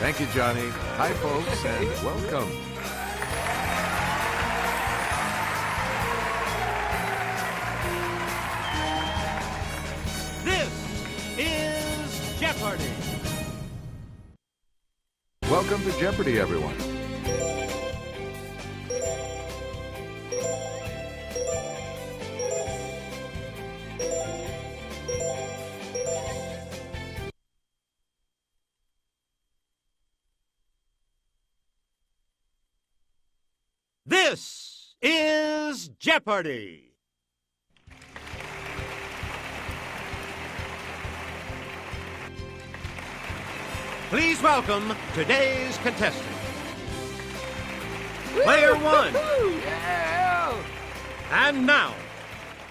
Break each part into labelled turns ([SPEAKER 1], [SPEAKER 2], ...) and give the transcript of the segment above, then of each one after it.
[SPEAKER 1] Thank you, Johnny. Hi, folks, and welcome.
[SPEAKER 2] This is Jeopardy!
[SPEAKER 1] Welcome to Jeopardy, everyone.
[SPEAKER 2] This is Jeopardy! Please welcome today's contestant. Player one.
[SPEAKER 3] Yeah!
[SPEAKER 2] And now,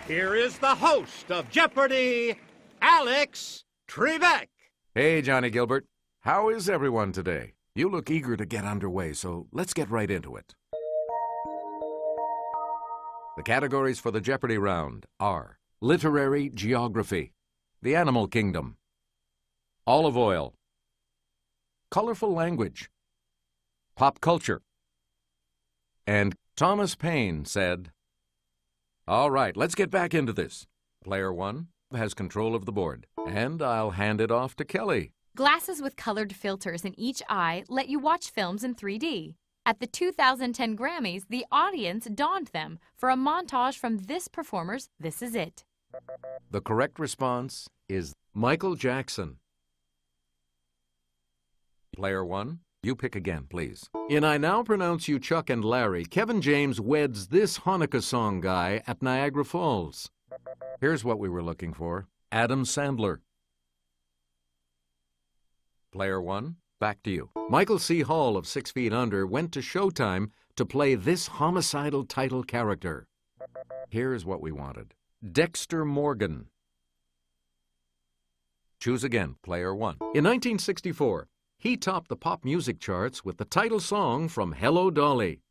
[SPEAKER 2] here is the host of Jeopardy, Alex Trebek.
[SPEAKER 1] Hey, Johnny Gilbert. How is everyone today? You look eager to get underway, so let's get right into it. The categories for the Jeopardy round are Literary Geography, The Animal Kingdom, Olive Oil, Colorful Language, Pop Culture, and Thomas Paine said, "All right, let's get back into this. Player one has control of the board, and I'll hand it off to Kelly."
[SPEAKER 4] Glasses with colored filters in each eye let you watch films in 3D. At the 2010 Grammys, the audience donned them for a montage from this performer's This Is It.
[SPEAKER 1] The correct response is Michael Jackson. Player one, you pick again, please. In I Now Pronounce You Chuck and Larry, Kevin James weds this Hanukkah song guy at Niagara Falls. Here's what we were looking for. Adam Sandler. Player one, back to you. Michael C. Hall of 6 Feet Under went to Showtime to play this homicidal title character. Here's what we wanted. Dexter Morgan. Choose again, player one. In 1964, he topped the pop music charts with the title song from Hello, Dolly.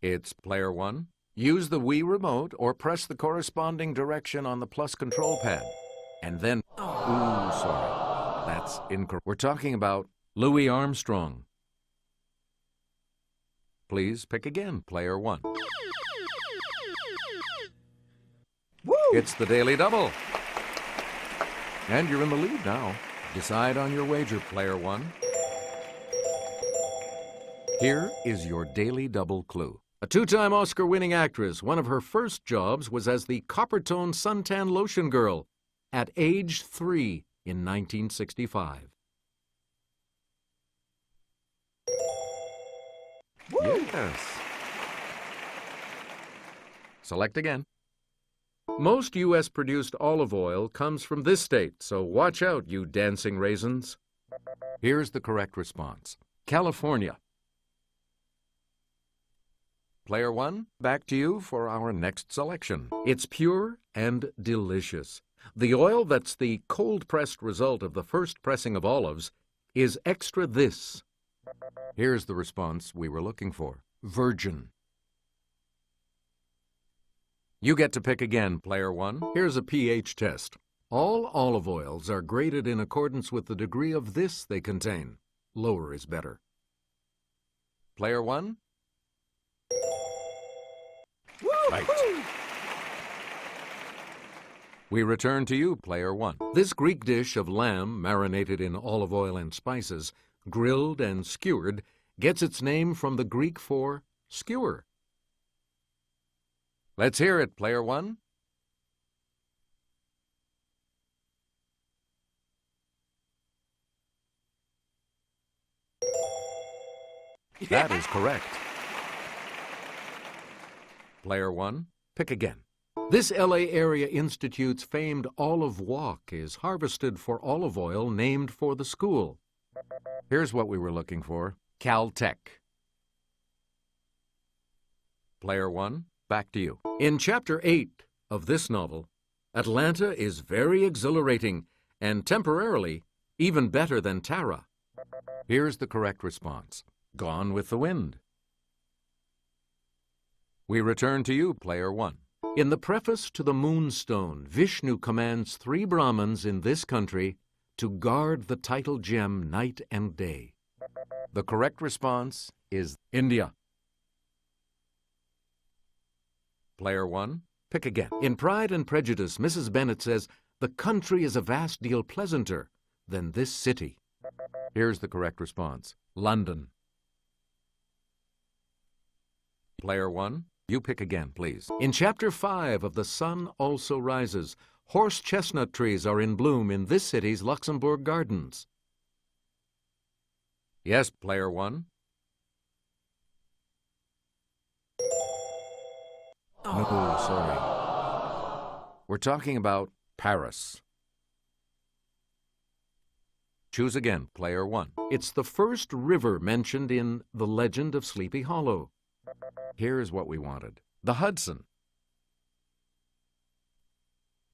[SPEAKER 1] It's player one. Use the Wii remote or press the corresponding direction on the plus control pad. And then, ooh, sorry. That's incorrect. We're talking about Louis Armstrong. Please pick again, player one.
[SPEAKER 3] Woo!
[SPEAKER 1] It's the Daily Double. And you're in the lead now. Decide on your wager, player one. Here is your Daily Double clue. A two-time Oscar-winning actress, one of her first jobs was as the Coppertone suntan lotion girl at age 3 in 1965.
[SPEAKER 3] Woo!
[SPEAKER 1] Yes. Select again. Most U.S.-produced olive oil comes from this state, so watch out, you dancing raisins. Here's the correct response. California. Player one, back to you for our next selection. It's pure and delicious. The oil that's the cold-pressed result of the first pressing of olives is extra this. Here's the response we were looking for. Virgin. You get to pick again, player one. Here's a pH test. All olive oils are graded in accordance with the degree of this they contain. Lower is better. Player one?
[SPEAKER 3] Woo!
[SPEAKER 1] Right. We return to you, player one. This Greek dish of lamb marinated in olive oil and spices, grilled and skewered, gets its name from the Greek for skewer. Let's hear it, player one. That is correct. Player one, pick again. This L.A. Area Institute's famed olive walk is harvested for olive oil named for the school. Here's what we were looking for. Caltech. Player one, back to you. In Chapter 8 of this novel, Atlanta is very exhilarating and temporarily even better than Tara. Here's the correct response. Gone with the Wind. We return to you, player one. In the preface to the Moonstone, Vishnu commands 3 Brahmins in this country to guard the title gem night and day? The correct response is India. Player 1, pick again. In Pride and Prejudice, Mrs. Bennet says, "The country is a vast deal pleasanter than this city." Here's the correct response. London. Player 1, you pick again, please. In Chapter 5 of The Sun Also Rises, horse chestnut trees are in bloom in this city's Luxembourg Gardens. Yes, Player 1. Oh, sorry. We're talking about Paris. Choose again, Player 1. It's the first river mentioned in The Legend of Sleepy Hollow. Here's what we wanted. The Hudson.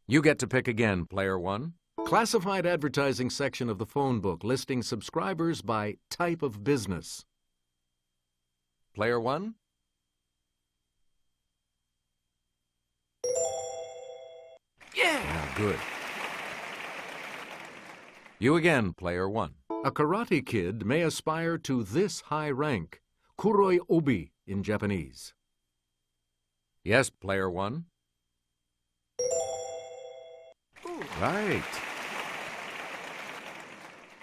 [SPEAKER 1] You get to pick again, Player 1. Classified advertising section of the phone book listing subscribers by type of business. Player 1. Yeah, good. You again, Player 1. A karate kid may aspire to this high rank, kuroi obi in Japanese. Yes, Player 1. Right.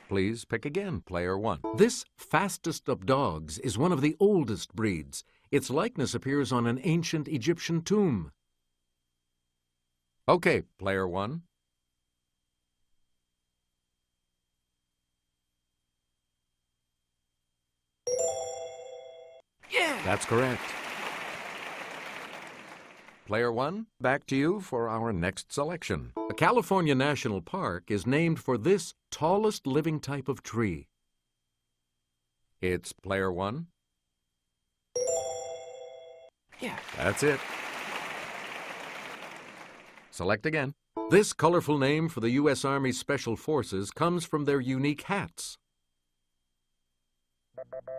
[SPEAKER 1] Please pick again, Player 1. This fastest of dogs is one of the oldest breeds. Its likeness appears on an ancient Egyptian tomb. Okay, Player 1. Yeah! That's correct. Player 1, back to you for our next selection. A California National Park is named for this tallest living type of tree. It's Player 1. Yeah, that's it. Select again. This colorful name for the U.S. Army Special Forces comes from their unique hats.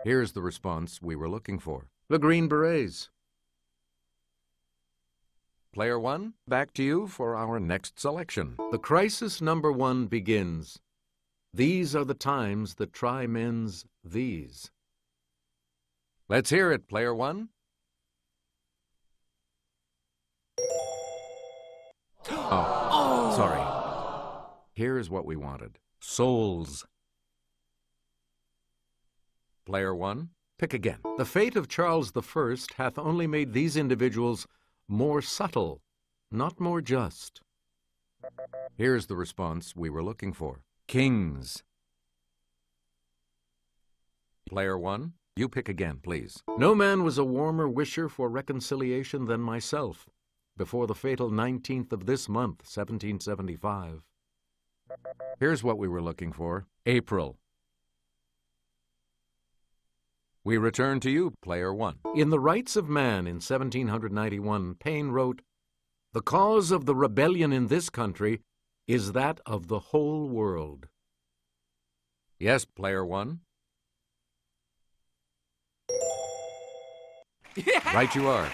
[SPEAKER 1] Here's the response we were looking for. The Green Berets. Player 1, back to you for our next selection. The crisis number 1 begins. These are the times that try men's these. Let's hear it, Player 1. Oh, sorry. Here's what we wanted. Souls. Player 1, pick again. The fate of Charles I hath only made these individuals more subtle, not more just. Here's the response we were looking for. Kings. Player 1, you pick again, please. No man was a warmer wisher for reconciliation than myself before the fatal 19th of this month, 1775. Here's what we were looking for. April. We return to you, Player 1. In The Rights of Man in 1791, Paine wrote, "The cause of the rebellion in this country is that of the whole world." Yes, Player 1.
[SPEAKER 3] Yeah.
[SPEAKER 1] Right you are.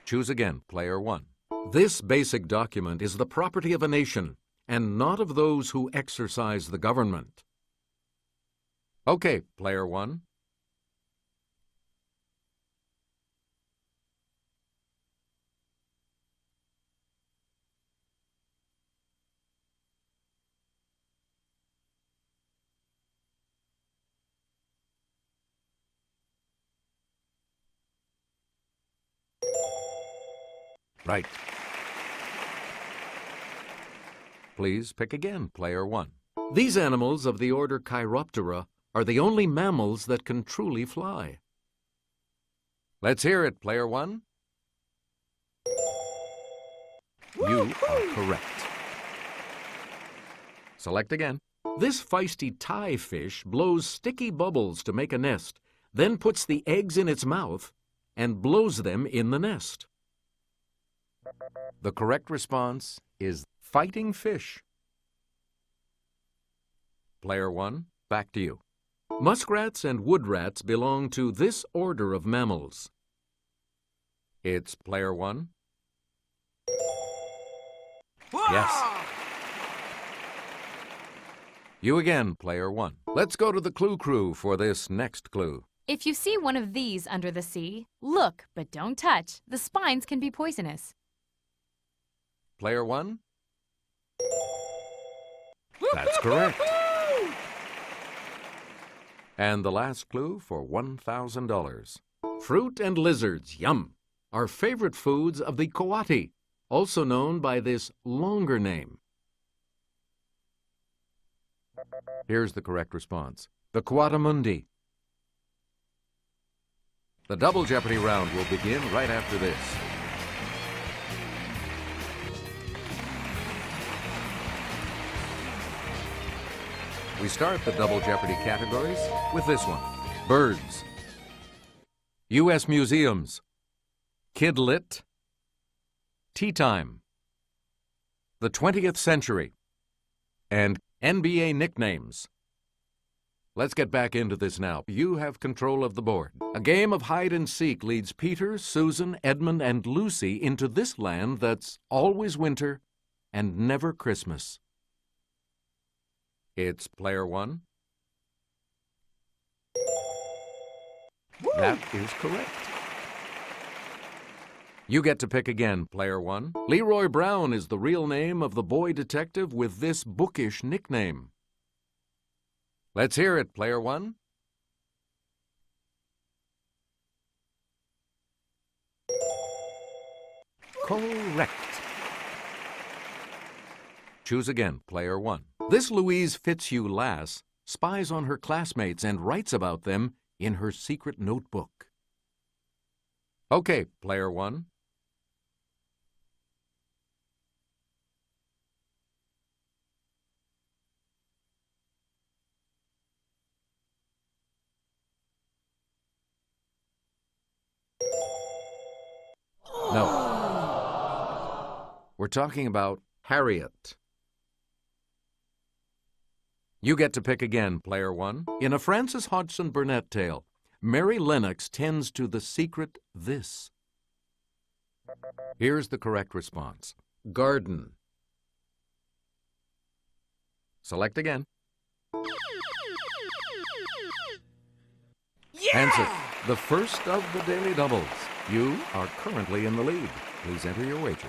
[SPEAKER 1] Choose again, Player 1. This basic document is the property of a nation and not of those who exercise the government. Okay, Player 1. Right. Please pick again, Player 1. These animals of the order Chiroptera are the only mammals that can truly fly. Let's hear it, Player 1. You are correct. Select again. This feisty tie fish blows sticky bubbles to make a nest, then puts the eggs in its mouth and blows them in the nest. The correct response is fighting fish. Player 1, back to you. Muskrats and woodrats belong to this order of mammals. It's Player 1.
[SPEAKER 3] Whoa!
[SPEAKER 1] Yes. You again, player one. Let's go to the Clue Crew for this next clue.
[SPEAKER 4] If you see one of these under the sea, look but don't touch. The spines can be poisonous.
[SPEAKER 1] Player one? That's correct. And the last clue for $1,000. Fruit and lizards, yum, are favorite foods of the coati, also known by this longer name. Here's the correct response. The coatimundi. The Double Jeopardy round will begin right after this. We start the Double Jeopardy categories with this one. Birds. U.S. museums. Kid Lit. Tea Time. The 20th century. And NBA nicknames. Let's get back into this now. You have control of the board. A game of hide and seek leads Peter, Susan, Edmund, and Lucy into this land that's always winter and never Christmas. It's player one. That is correct. You get to pick again, player one. Leroy Brown is the real name of the boy detective with this bookish nickname. Let's hear it, player one. Correct. Choose again, player one. This Louise Fitzhugh lass spies on her classmates and writes about them in her secret notebook. Okay, player one. No. We're talking about Harriet. You get to pick again, player one. In a Francis Hodgson Burnett tale, Mary Lennox tends to the secret this. Here's the correct response. Garden. Select again. Answer. The first of the daily doubles. You are currently in the lead. Please enter your wager.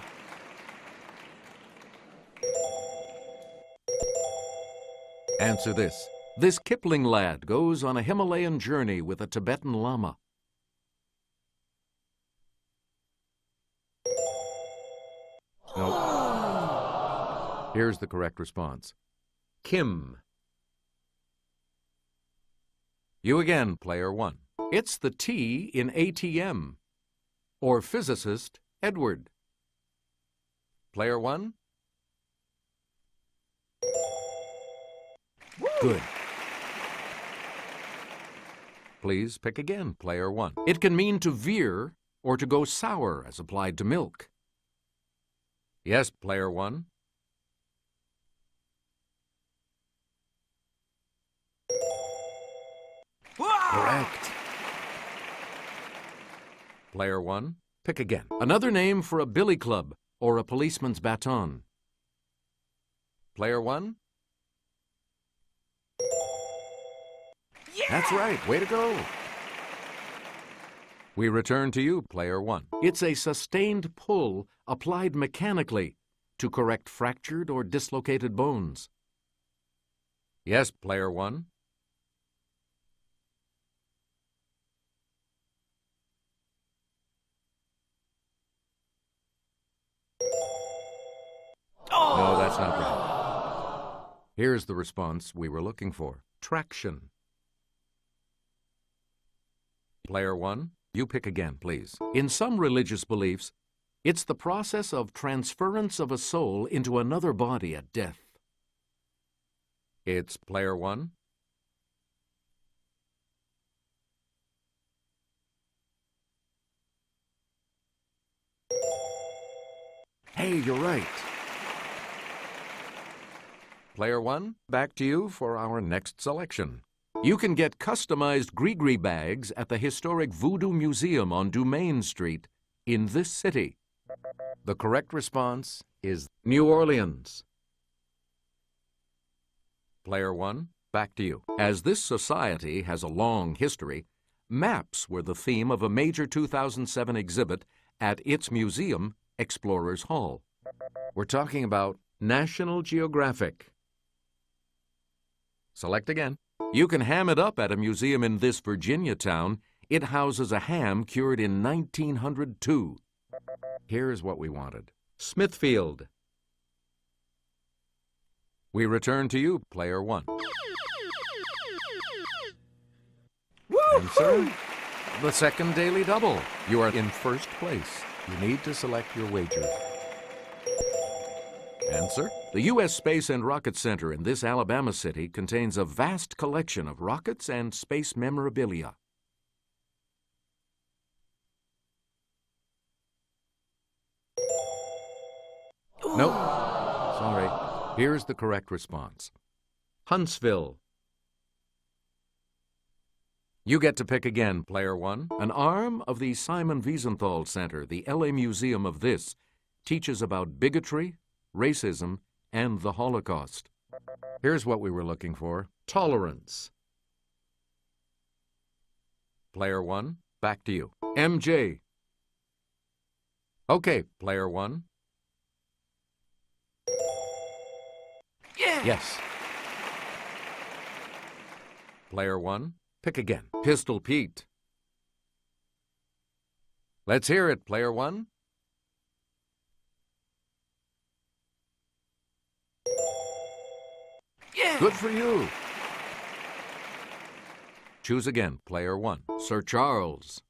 [SPEAKER 1] Answer this. This Kipling lad goes on a Himalayan journey with a Tibetan lama. No. Here's the correct response. Kim. You again, player one. It's the T in ATM, or physicist Edward. Player one. Good. Please pick again, player one. It can mean to veer or to go sour as applied to milk. Yes, player one. Correct. Player one, pick again. Another name for a billy club or a policeman's baton. Player one. That's right. Way to go. We return to you, player one. It's a sustained pull applied mechanically to correct fractured or dislocated bones. Yes, player one. No, that's not right. Here's the response we were looking for. Traction. Player one, you pick again, please. In some religious beliefs, it's the process of transference of a soul into another body at death. It's player one. Hey, you're right. Player one, back to you for our next selection. You can get customized Gree-Gree bags at the historic Voodoo Museum on Dumaine Street in this city. The correct response is New Orleans. player one, back to you. As this society has a long history, maps were the theme of a major 2007 exhibit at its museum, Explorers Hall. We're talking about National Geographic. Select again. You can ham it up at a museum in this Virginia town. It houses a ham cured in 1902. Here's what we wanted. Smithfield. We return to you, player one. Answer, the second daily double. You are in first place. You need to select your wager. Answer, the U.S. Space and Rocket Center in this Alabama city contains a vast collection of rockets and space memorabilia. Nope. Sorry. Here's the correct response. Huntsville. You get to pick again, player one. An arm of the Simon Wiesenthal Center, the L.A. Museum of this, teaches about bigotry, racism, and the Holocaust. Here's what we were looking for. Tolerance. Player one, back to you. MJ. Okay, player one.
[SPEAKER 3] Yeah.
[SPEAKER 1] Yes. Player one, pick again. Pistol Pete. Let's hear it, player one.
[SPEAKER 3] Yeah.
[SPEAKER 1] Good for you. Choose again, player one. Sir Charles.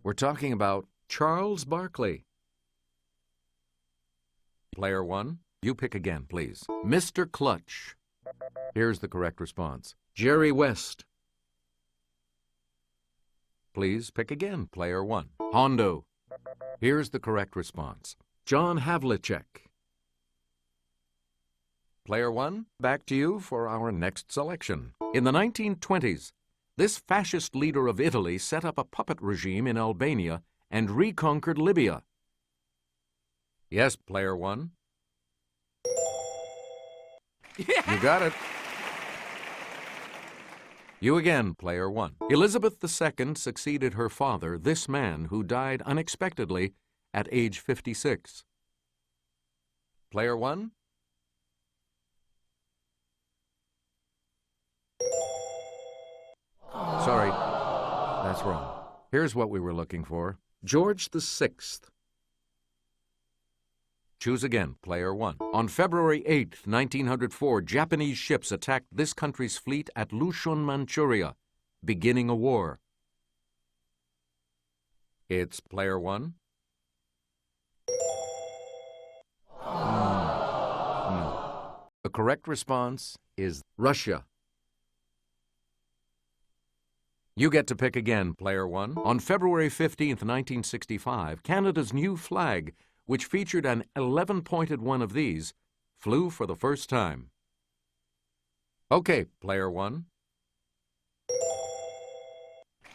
[SPEAKER 1] We're talking about Charles Barkley. Player one, you pick again, please. Mr. Clutch. Here's the correct response. Jerry West. Please pick again, player one. Hondo. Here's the correct response. John Havlicek. Player one, back to you for our next selection. In the 1920s, this fascist leader of Italy set up a puppet regime in Albania and reconquered Libya. Yes, player one.
[SPEAKER 3] Yeah.
[SPEAKER 1] You got it. You again, player one. Elizabeth II succeeded her father, this man, who died unexpectedly at age 56. Player one. Sorry, that's wrong. Here's what we were looking for. George VI. Choose again, player one. On February 8th, 1904, Japanese ships attacked this country's fleet at Lushun, Manchuria, beginning a war. It's player one. No. The correct response is Russia. You get to pick again, player one. On February 15th, 1965, Canada's new flag, which featured an 11-pointed one of these, flew for the first time. Okay, player one.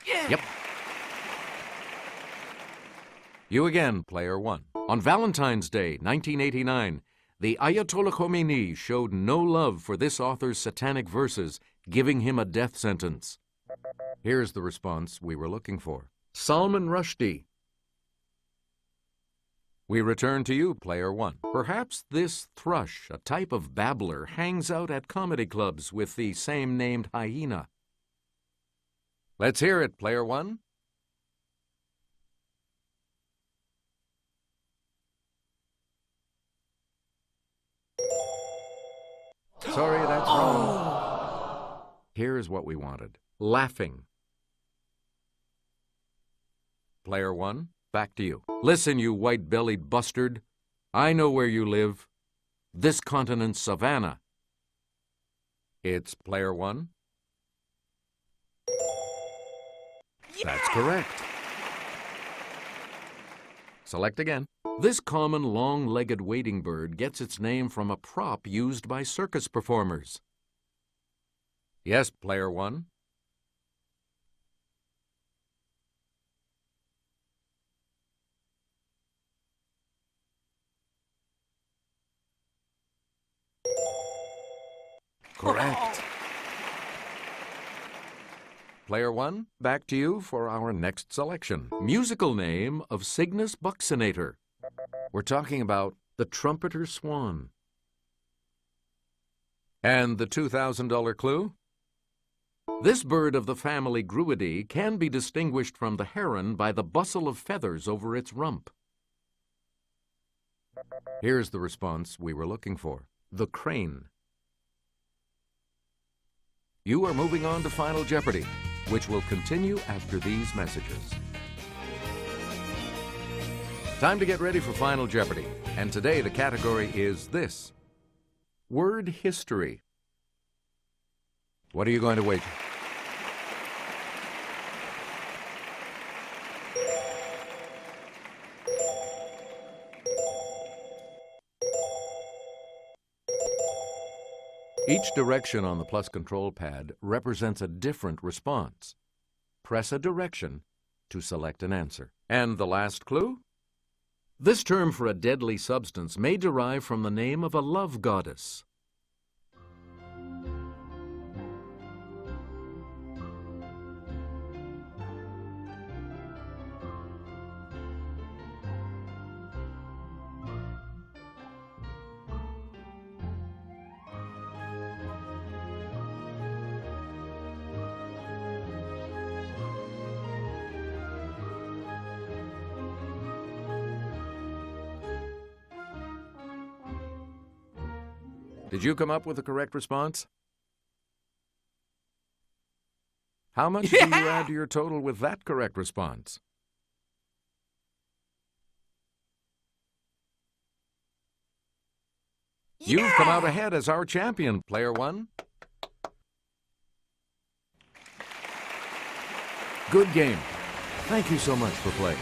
[SPEAKER 3] Yeah.
[SPEAKER 1] Yep. You again, player one. On Valentine's Day, 1989, the Ayatollah Khomeini showed no love for this author's satanic verses, giving him a death sentence. Here's the response we were looking for. Salman Rushdie. We return to you, player one. Perhaps this thrush, a type of babbler, hangs out at comedy clubs with the same named hyena. Let's hear it, player one. Sorry, that's wrong. Here's what we wanted. Laughing. Player one, back to you. Listen, you white-bellied bustard. I know where you live. This continent's Savannah. It's player one. That's correct. Select again. This common long-legged wading bird gets its name from a prop used by circus performers. Yes, player one. Correct. Player 1, back to you for our next selection. Musical name of Cygnus buccinator. We're talking about the trumpeter swan. And the $2,000 clue? This bird of the family Gruidae can be distinguished from the heron by the bustle of feathers over its rump. Here's the response we were looking for. The crane. You are moving on to Final Jeopardy, which will continue after these messages. Time to get ready for Final Jeopardy. And today the category is this: word history. What are you going to wager? Each direction on the plus control pad represents a different response. Press a direction to select an answer. And the last clue? This term for a deadly substance may derive from the name of a love goddess. Did you come up with the correct response? How much do you add to your total with that correct response? You've come out ahead as our champion, Player 1. Good game. Thank you so much for playing.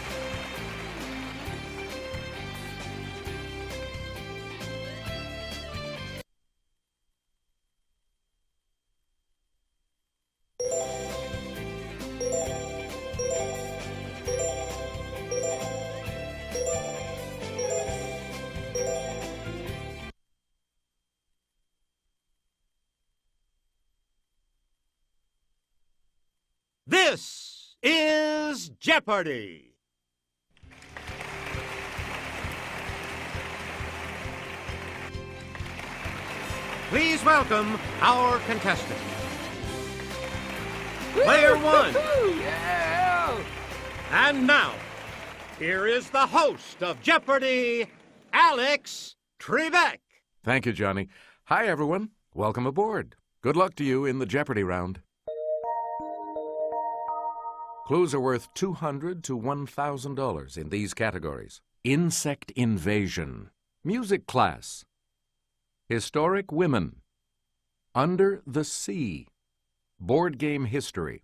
[SPEAKER 2] This is Jeopardy! Please welcome our contestants. Player 1.
[SPEAKER 3] Yeah!
[SPEAKER 2] And now, here is the host of Jeopardy, Alex Trebek.
[SPEAKER 1] Thank you, Johnny. Hi, everyone. Welcome aboard. Good luck to you in the Jeopardy round. Clues are worth $200 to $1,000 in these categories: insect invasion, music class, historic women, under the sea, board game history,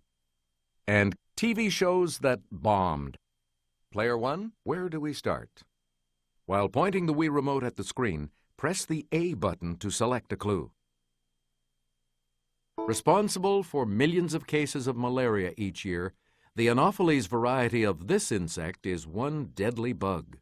[SPEAKER 1] and TV shows that bombed. Player 1, where do we start? While pointing the Wii remote at the screen, press the A button to select a clue. Responsible for millions of cases of malaria each year, the Anopheles variety of this insect is one deadly bug.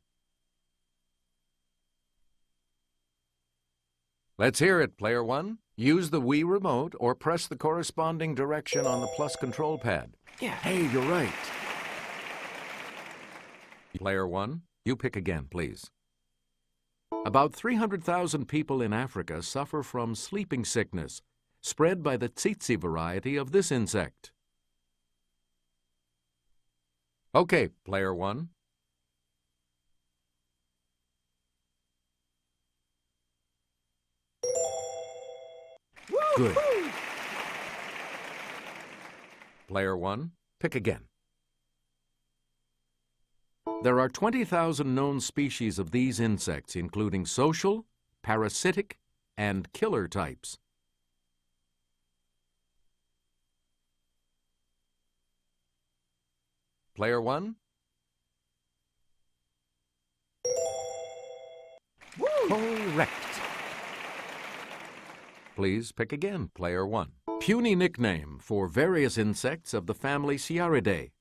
[SPEAKER 1] Let's hear it, Player 1. Use the Wii remote or press the corresponding direction on the plus control pad.
[SPEAKER 3] Yeah.
[SPEAKER 1] Hey, you're right. Player 1, you pick again, please. About 300,000 people in Africa suffer from sleeping sickness, spread by the tsetse variety of this insect. Okay, Player 1. Good. Player 1, pick again. There are 20,000 known species of these insects, including social, parasitic, and killer types. Player 1? Correct. Please pick again, Player 1. Puny nickname for various insects of the family Sciaridae.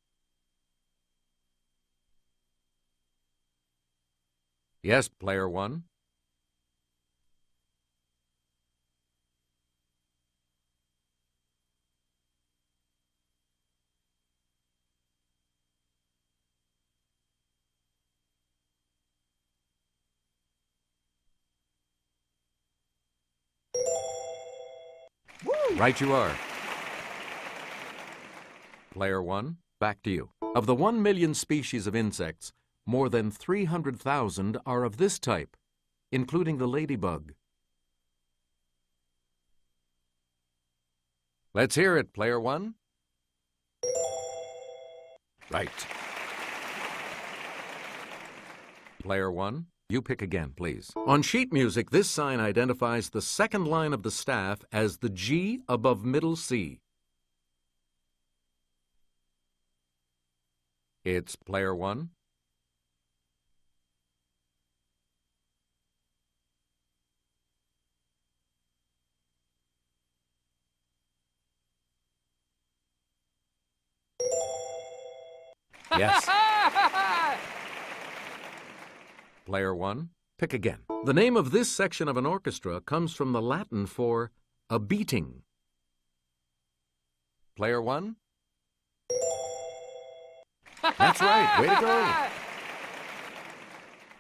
[SPEAKER 1] Yes, Player 1. Right you are. Player 1, back to you. Of the 1 million species of insects, more than 300,000 are of this type, including the ladybug. Let's hear it, Player 1. Right. Player 1, you pick again, please. On sheet music, this sign identifies the second line of the staff as the G above middle C. It's Player 1. Yes. Player 1, pick again. The name of this section of an orchestra comes from the Latin for a beating. Player 1. That's right. Way to go.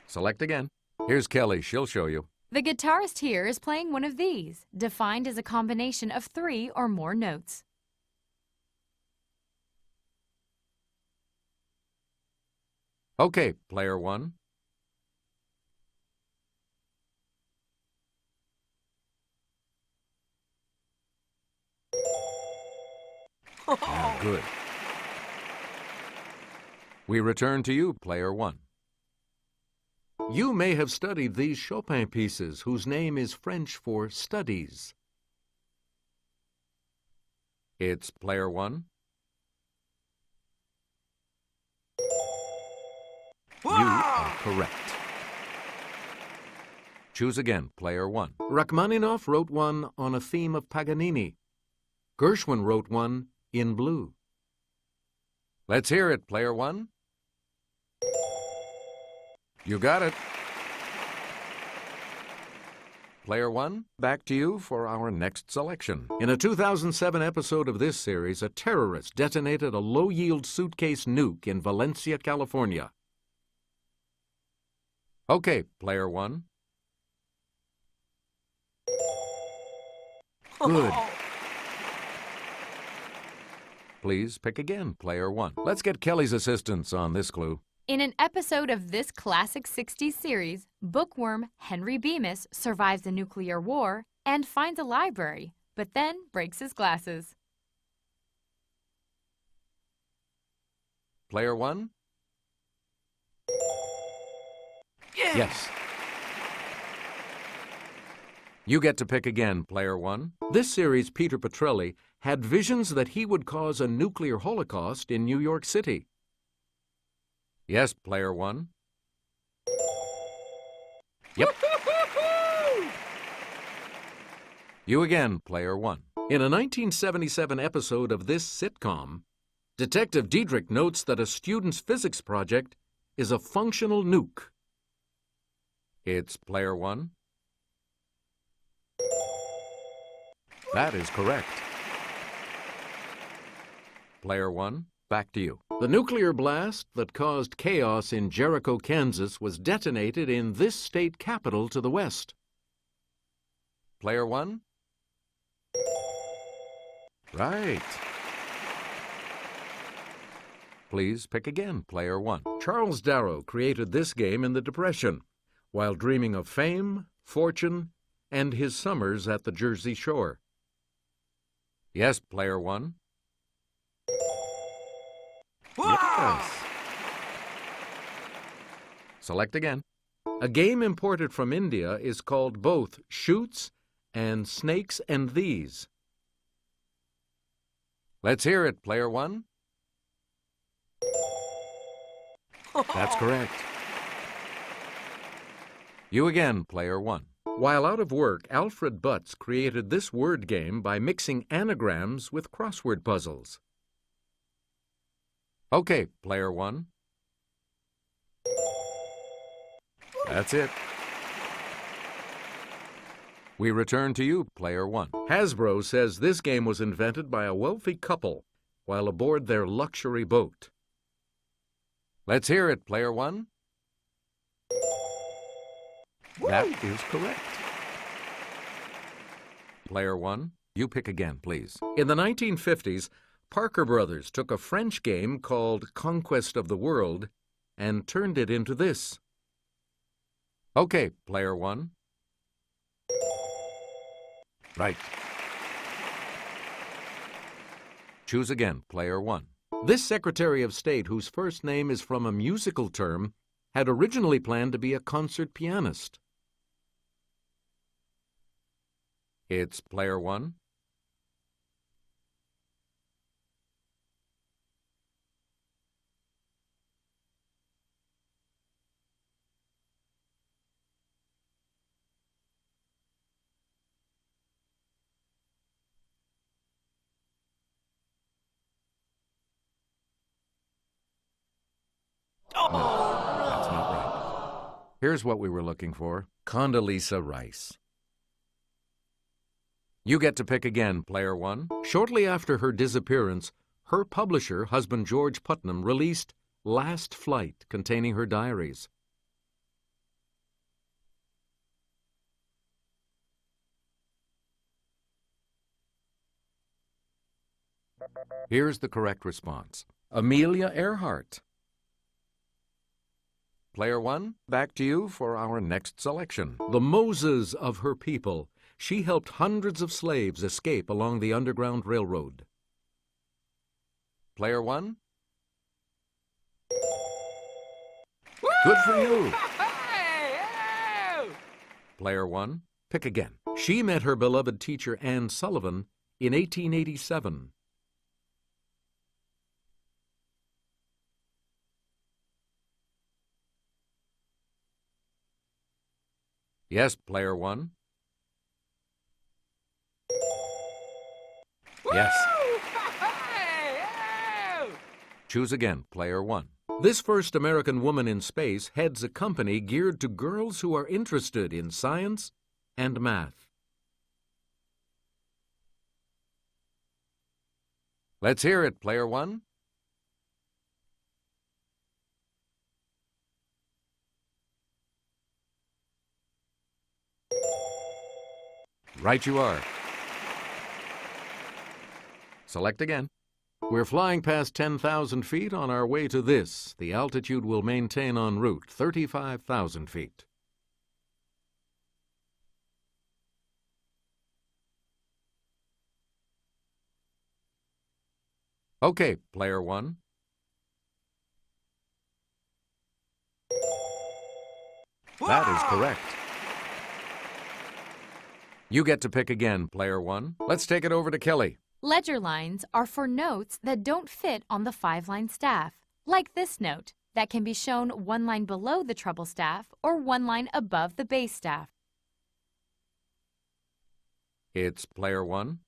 [SPEAKER 1] Select again. Here's Kelly. She'll show you.
[SPEAKER 4] The guitarist here is playing one of these, defined as a combination of 3 or more notes.
[SPEAKER 1] Okay, Player 1. Ah, good. We return to you, Player 1. You may have studied these Chopin pieces, whose name is French for studies. It's Player 1. You are correct. Choose again, Player 1. Rachmaninoff wrote one on a theme of Paganini. Gershwin wrote one in blue. Let's hear it, Player 1. You got it. Player 1, back to you for our next selection. In a 2007 episode of this series, a terrorist detonated a low-yield suitcase nuke in Valencia, California. Okay, Player 1. Good. Please pick again, Player 1. Let's get Kelly's assistance on this clue.
[SPEAKER 4] In an episode of this classic 60s series, bookworm Henry Bemis survives a nuclear war and finds a library, but then breaks his glasses.
[SPEAKER 1] Player 1?
[SPEAKER 3] Yeah.
[SPEAKER 1] Yes. You get to pick again, Player 1. This series, Peter Petrelli had visions that he would cause a nuclear holocaust in New York City. Yes, Player 1. Yep. You again, Player 1. In a 1977 episode of this sitcom, Detective Diedrich notes that a student's physics project is a functional nuke. It's Player 1. That is correct. Player 1, back to you. The nuclear blast that caused chaos in Jericho, Kansas was detonated in this state capital to the west. Player 1? Right. Please pick again, Player 1. Charles Darrow created this game in the Depression, while dreaming of fame, fortune, and his summers at the Jersey Shore. Yes, Player 1. Yes. Select again. A game imported from India is called both Shoots and Snakes and These. Let's hear it, Player 1. That's correct. You again, Player 1. While out of work, Alfred Butts created this word game by mixing anagrams with crossword puzzles. Okay, Player 1. That's it. We return to you, Player 1. Hasbro says this game was invented by a wealthy couple while aboard their luxury boat. Let's hear it, Player 1. That is correct. Player 1, You pick again, please. In the 1950s, Parker Brothers took a French game called Conquest of the World and turned it into this. Okay, player one. Right. Choose again, player one. This Secretary of State, whose first name is from a musical term, had originally planned to be a concert pianist. It's player one. No, that's not right. Here's what we were looking for. Condoleezza Rice. You get to pick again, player one. Shortly after her disappearance, her publisher, husband George Putnam, released Last Flight, containing her diaries. Here's the correct response. Amelia Earhart. Player one, back to you for our next selection. The Moses of her people. She helped hundreds of slaves escape along the Underground Railroad. Player one. Good for you. Player one, pick again. She met her beloved teacher Anne Sullivan in 1887. Yes, player one. Yes. Choose again, player one. This first American woman in space heads a company geared to girls who are interested in science and math. Let's hear it, player one. Right you are. Select again. We're flying past 10,000 feet on our way to this. The altitude we'll maintain en route, 35,000 feet. Okay, player one. That is correct. You get to pick again, player one. Let's take it over to Kelly.
[SPEAKER 4] Ledger lines are for notes that don't fit on the 5-line staff, like this note that can be shown one line below the treble staff or one line above the bass staff.
[SPEAKER 1] It's player one.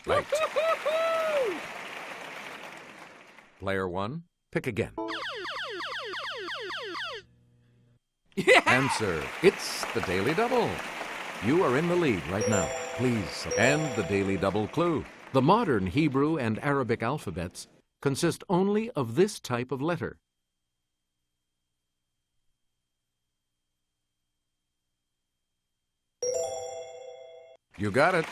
[SPEAKER 1] Right. Player one, pick again.
[SPEAKER 3] Yeah!
[SPEAKER 1] Answer, it's the Daily Double. You are in the lead right now. Please. And the Daily Double clue. The modern Hebrew and Arabic alphabets consist only of this type of letter. You got it.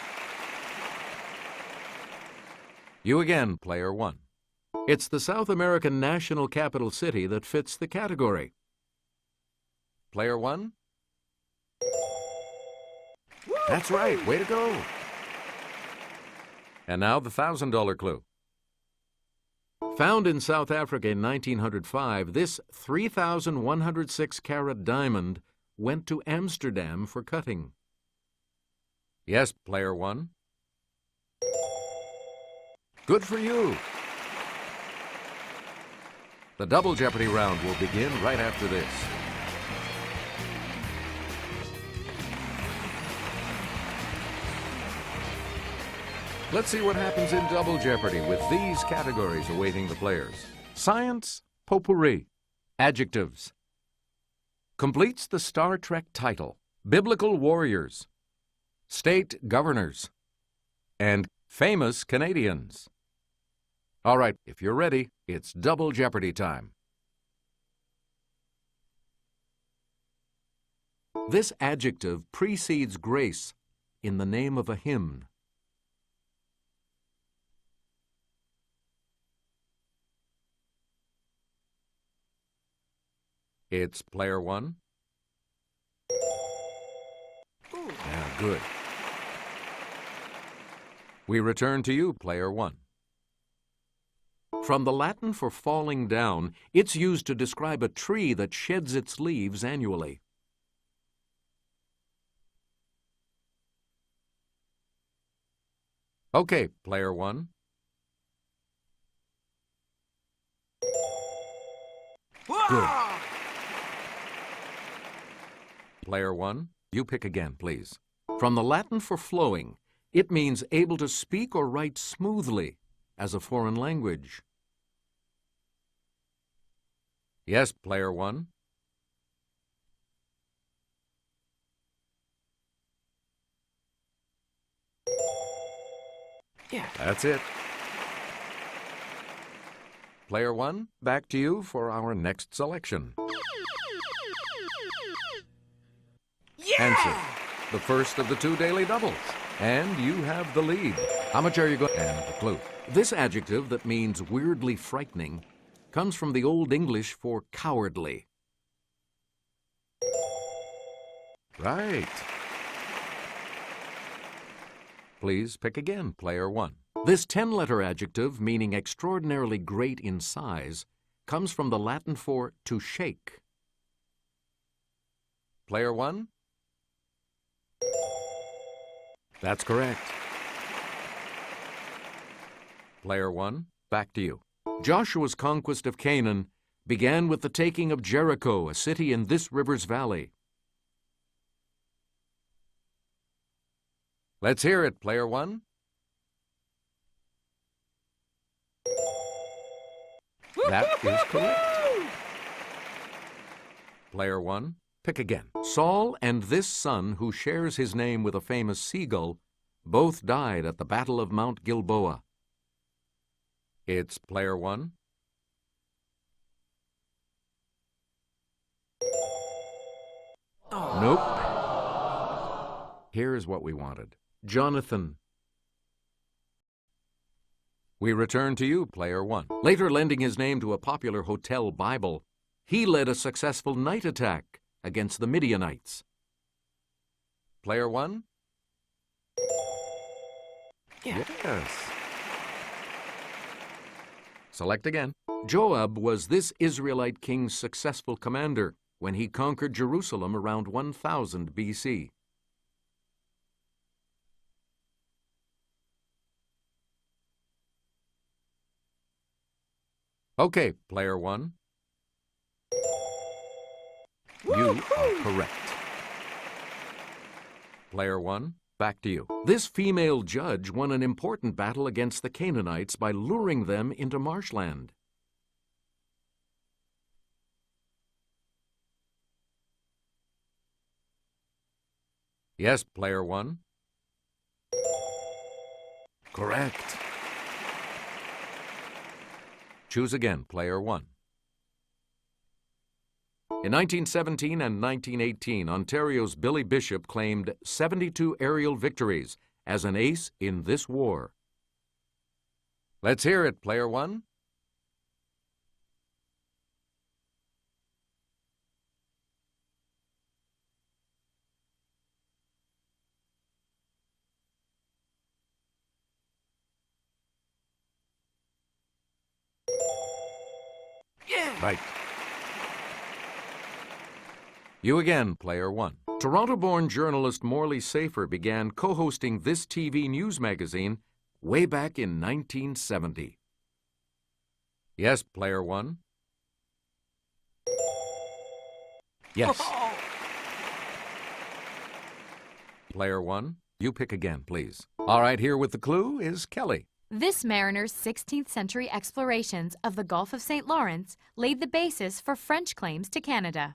[SPEAKER 1] You again, player one. It's the South American national capital city that fits the category. Player one. That's right. Way to go. And now the $1,000 clue. Found in South Africa in 1905, this 3,106-carat diamond went to Amsterdam for cutting. Yes, player one. Good for you. The Double Jeopardy round will begin right after this. Let's see what happens in Double Jeopardy with these categories awaiting the players. Science, potpourri, adjectives. Completes the Star Trek title, Biblical Warriors. state governors, and famous Canadians. All right, if you're ready, it's double Jeopardy time. This adjective precedes grace in the name of a hymn. It's player one. Yeah, good. We return to you, player one. From the Latin for falling down, it's used to describe a tree that sheds its leaves annually. Okay, player one. Good. Player one, you pick again, please. From the Latin for flowing, it means able to speak or write smoothly as a foreign language. Yes, player one.
[SPEAKER 3] Yeah.
[SPEAKER 1] That's it. Player one, back to you for our next selection.
[SPEAKER 3] Yeah!
[SPEAKER 1] Answer, the first of the two daily doubles. And you have the lead. How much are you going? And the clue. This adjective that means weirdly frightening comes from the Old English for cowardly. Right. Please pick again, player one. This 10-letter adjective, meaning extraordinarily great in size, comes from the Latin for to shake. Player one? That's correct. Player one, back to you. Joshua's conquest of Canaan began with the taking of Jericho, a city in this river's valley. Let's hear it, player one. That is correct. Player one, pick again. Saul and this son, who shares his name with a famous seagull, both died at the Battle of Mount Gilboa. It's player one.
[SPEAKER 3] Oh.
[SPEAKER 1] Nope. Here's what we wanted. Jonathan. We return to you, player one. Later lending his name to a popular hotel Bible, he led a successful night attack against the Midianites. Player one?
[SPEAKER 3] Yeah.
[SPEAKER 1] Yes. Select again. Joab was this Israelite king's successful commander when he conquered Jerusalem around 1000 BC. Okay, player one. You are correct. Player one, back to you. This female judge won an important battle against the Canaanites by luring them into marshland. Yes, player one. Correct. Choose again, player one. In 1917 and 1918, Ontario's Billy Bishop claimed 72 aerial victories as an ace in this war. Let's hear it, player one.
[SPEAKER 3] Yeah!
[SPEAKER 1] Right. You again, player one. Toronto-born journalist Morley Safer began co-hosting this TV news magazine way back in 1970. Yes, player one. Yes.
[SPEAKER 3] Oh.
[SPEAKER 1] Player one, you pick again, please. All right, here with the clue is Kelly.
[SPEAKER 4] This mariner's 16th century explorations of the Gulf of St. Lawrence laid the basis for French claims to Canada.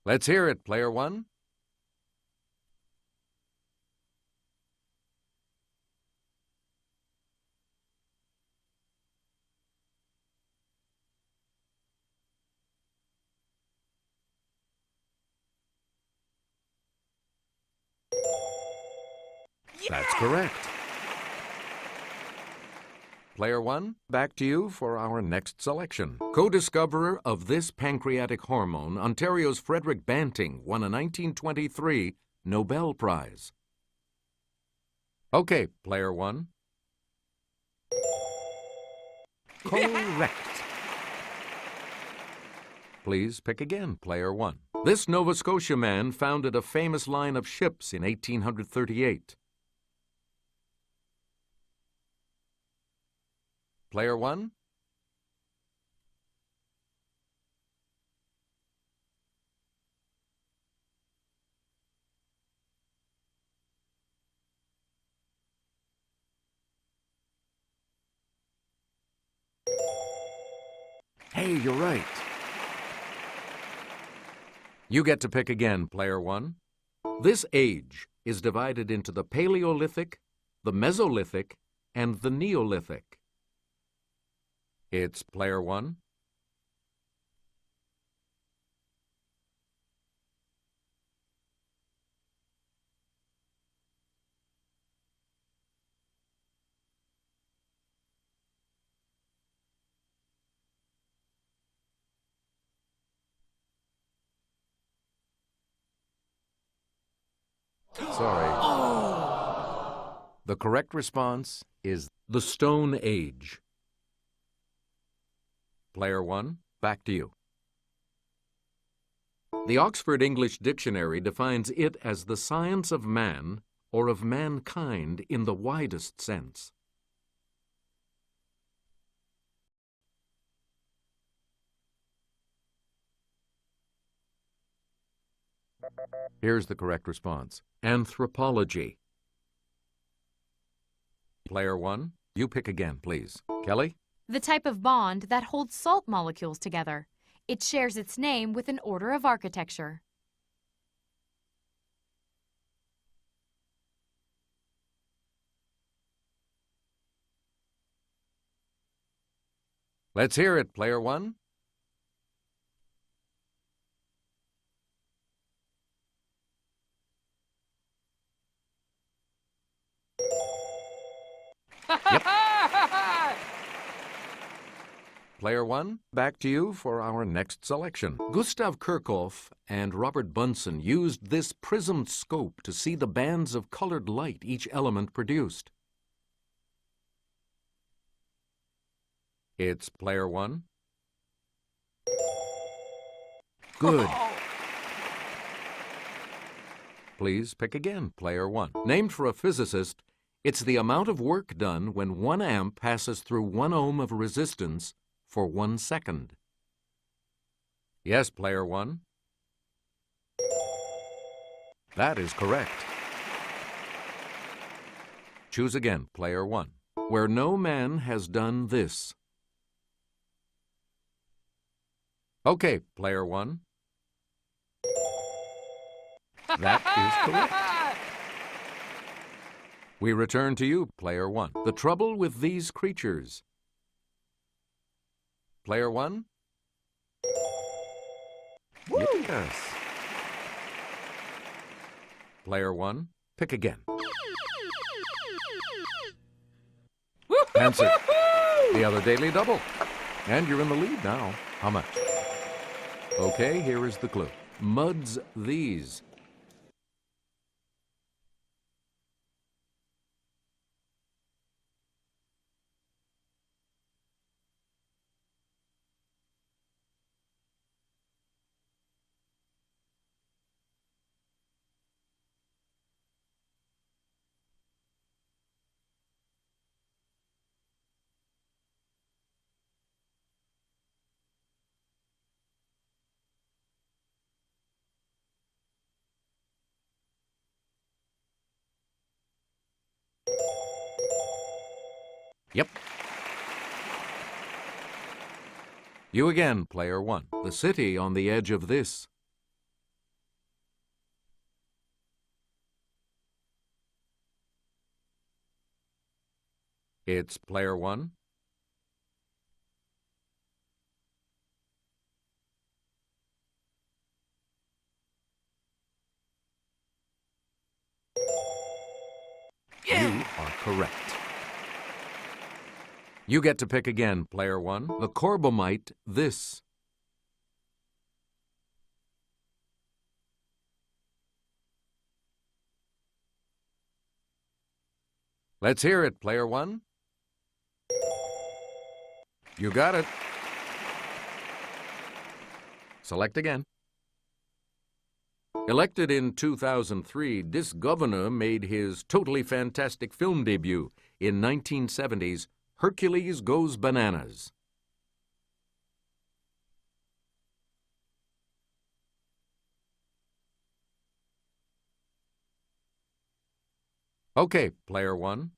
[SPEAKER 1] Let's hear it, player one. That's correct. Player one, back to you for our next selection. Co-discoverer of this pancreatic hormone, Ontario's Frederick Banting won a 1923 Nobel Prize. Okay, player one. Correct. Please pick again, player one. This Nova Scotia man founded a famous line of ships in 1838. Player one. Hey, you're right. You get to pick again, player one. This age is divided into the Paleolithic, the Mesolithic, and the Neolithic. It's player one. Sorry. The correct response is the Stone Age. Player one, back to you. The Oxford English Dictionary defines it as the science of man or of mankind in the widest sense. Here's the correct response. Anthropology. Player one, you pick again, please. Kelly?
[SPEAKER 4] The type of bond that holds salt molecules together. It shares its name with an order of architecture.
[SPEAKER 1] Let's hear it, player one. Yep. Player one, back to you for our next selection. Gustav Kirchhoff and Robert Bunsen used this prismed scope to see the bands of colored light each element produced. It's player one. Good. Please pick again, player one. Named for a physicist, it's the amount of work done when 1 amp passes through 1 ohm of resistance for 1 second. Yes, player one. That is correct. Choose again, player one. Where no man has done this. Okay, player one. That is correct. We return to you, player one. The trouble with these creatures. Player one? Yes. Player one, pick again. Answer. The other daily double. And you're in the lead now. How much? Okay, here is the clue. Muds these. Yep. You again, player one. The city on the edge of this. It's player one.
[SPEAKER 3] Yeah.
[SPEAKER 1] You are correct. You get to pick again, player one. The Corbomite, this. Let's hear it, player one. You got it. Select again. Elected in 2003, this governor made his totally fantastic film debut in 1970's Hercules Goes Bananas. Okay, player one.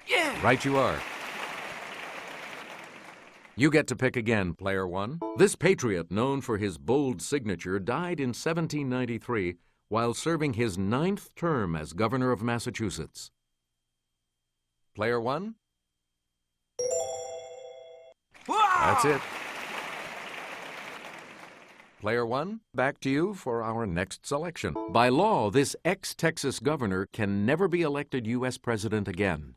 [SPEAKER 3] Yeah.
[SPEAKER 1] Right you are. You get to pick again, player one. This patriot, known for his bold signature, died in 1793 while serving his 9th term as governor of Massachusetts. Player one? That's it. Player one, back to you for our next selection. By law, this ex-Texas governor can never be elected U.S. president again.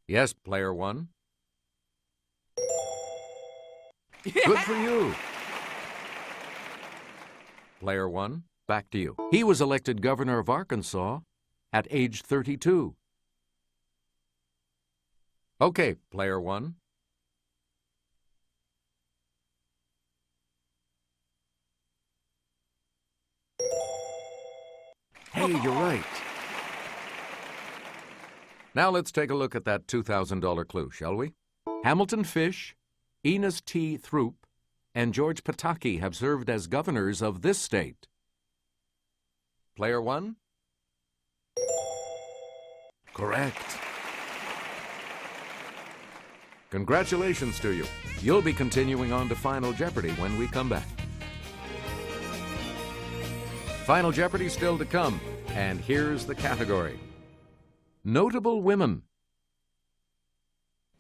[SPEAKER 1] Yes, player one. Good for you. Player one, back to you. He was elected governor of Arkansas at age 32. Okay, player one. Hey, you're right. Now let's take a look at that $2,000 clue, shall we? Hamilton Fish, Enos T. Throop, and George Pataki have served as governors of this state. Player one? Correct. Congratulations to you. You'll be continuing on to Final Jeopardy when we come back. Final Jeopardy still to come, and here's the category. Notable women.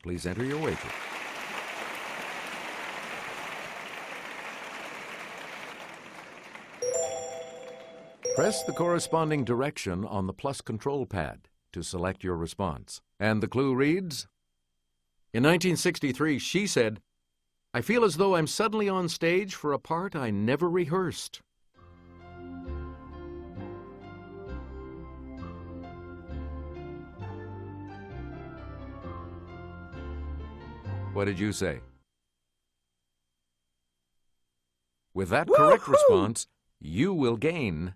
[SPEAKER 1] Please enter your wager. Press the corresponding direction on the plus control pad to select your response. And the clue reads, in 1963, she said, "I feel as though I'm suddenly on stage for a part I never rehearsed." What did you say? With that correct response, you will gain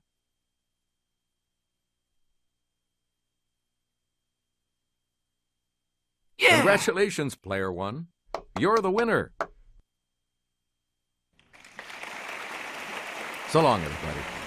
[SPEAKER 3] Yeah.
[SPEAKER 1] Congratulations, player one. You're the winner. So long, everybody.